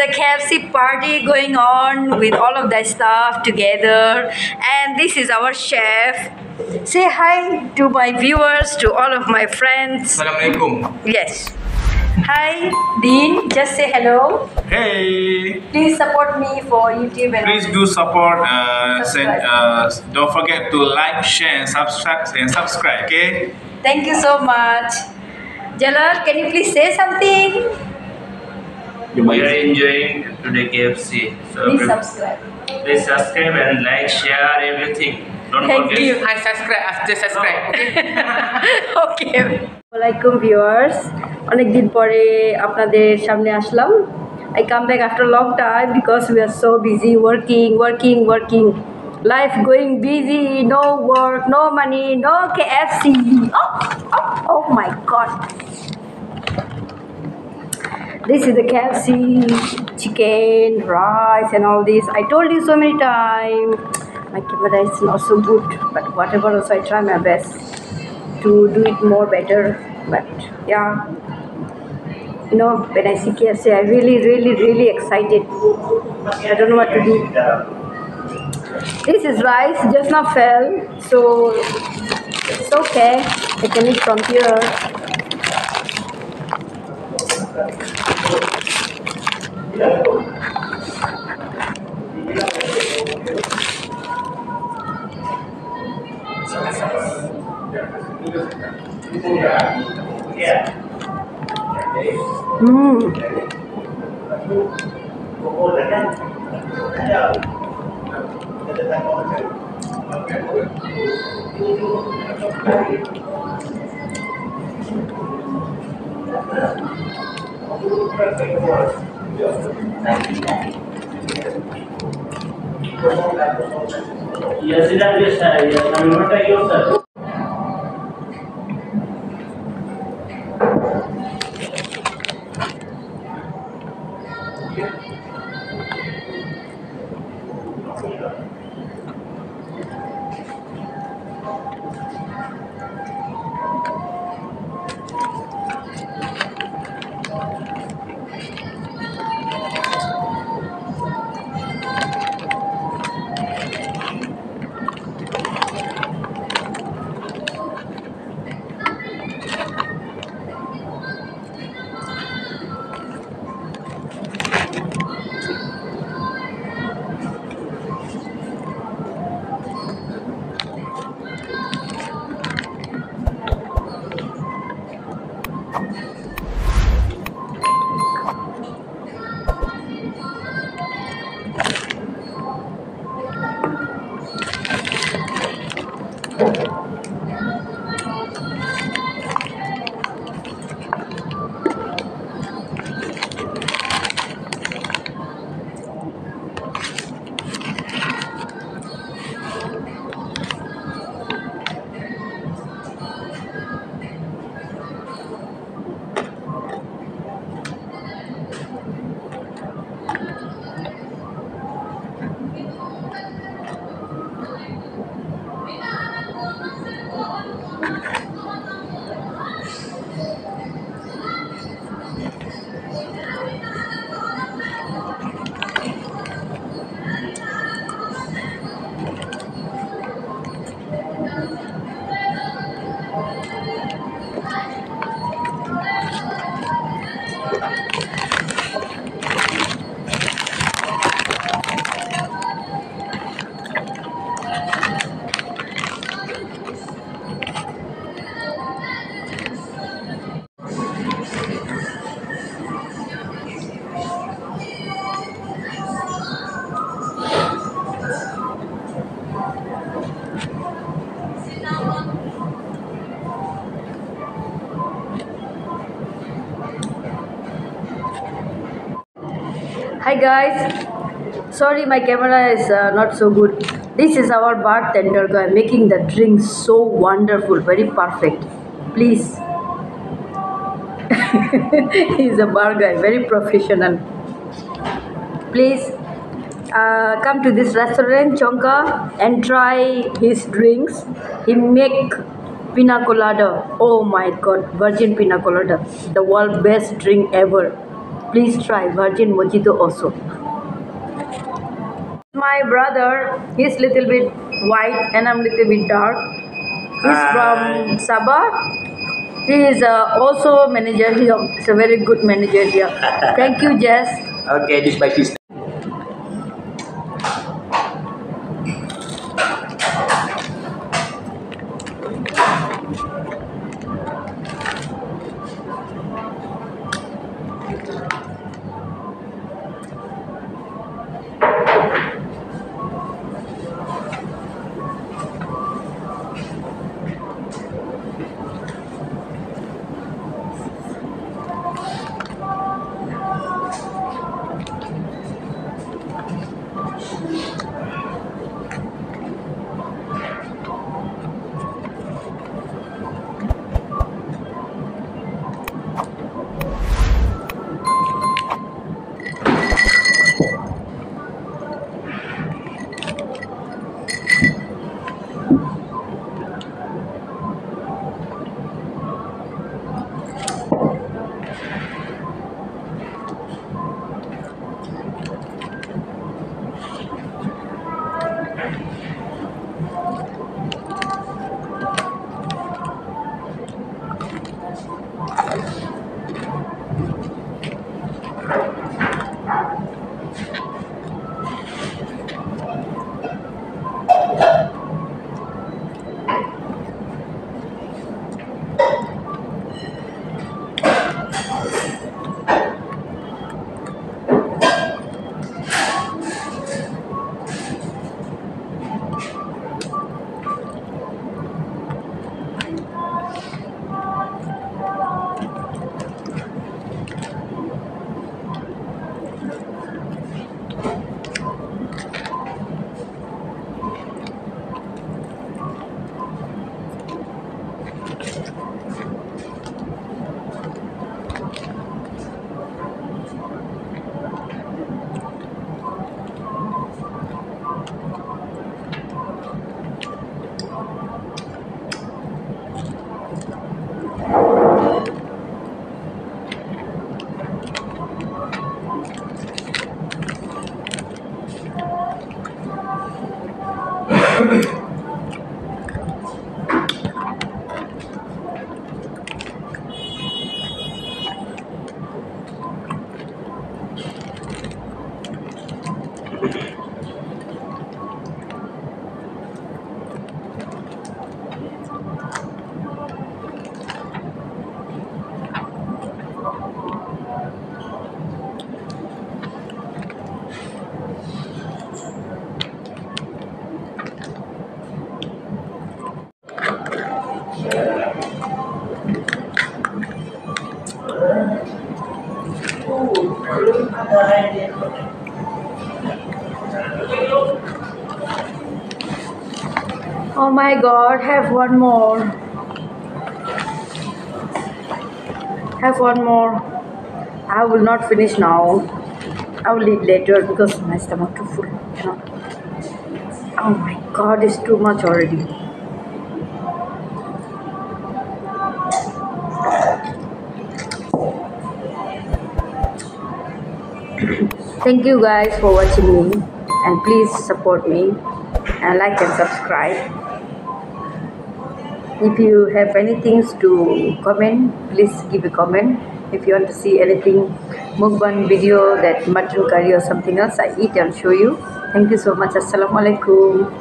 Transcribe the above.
a KFC party going on with all of the staff together, and this is our chef. Say hi to my viewers, to all of my friends. Assalamualaikum. Yes. Hi, Dean. Just say hello. Hey. Please support me for YouTube and Please do support. Subscribe. Don't forget to like, share, and subscribe. Okay. Thank you so much. Jalal, can you please say something? We are enjoying today KFC. So Please subscribe. please subscribe and like, share everything. Don't Thank forget. you. I subscribe after subscribe. Okay. Assalamualaikum viewers. অনেকদিন পরে আপনাদের সামনে আসলাম. I come back after a long time because we are so busy working. Life going busy, no work, no money, no KFC. Oh my God. This is the KFC, chicken, rice and all this. I told you so many times. My camera is not so good, but whatever, also I try my best to do it more better. But yeah, you know, when I see KFC, I really excited. I don't know what to do. This is rice, just now fell, so it's okay. I can eat from here. Yes, I'm not a user. Hi guys, sorry my camera is not so good. This is our bartender guy making the drink so wonderful, very perfect. Please. He's a bar guy, very professional. Please come to this restaurant Chonka and try his drinks. He make pina colada. Oh my god, virgin pina colada, the world best drink ever. Please try virgin mojito also. My brother, he's little bit white and I'm little bit dark. He's from Sabah. He is also manager here. He's a very good manager here. Thank you, Jess. Okay, this is my sister. Oh my god, have one more. Have one more. I will not finish now. I will eat later because my stomach too full. Cannot. Oh my god, it's too much already. Thank you guys for watching me and please support me and like and subscribe. If you have anything to comment, please give a comment. If you want to see anything mukbang video that mutton curry or something else I eat, I'll show you. Thank you so much. Assalamualaikum.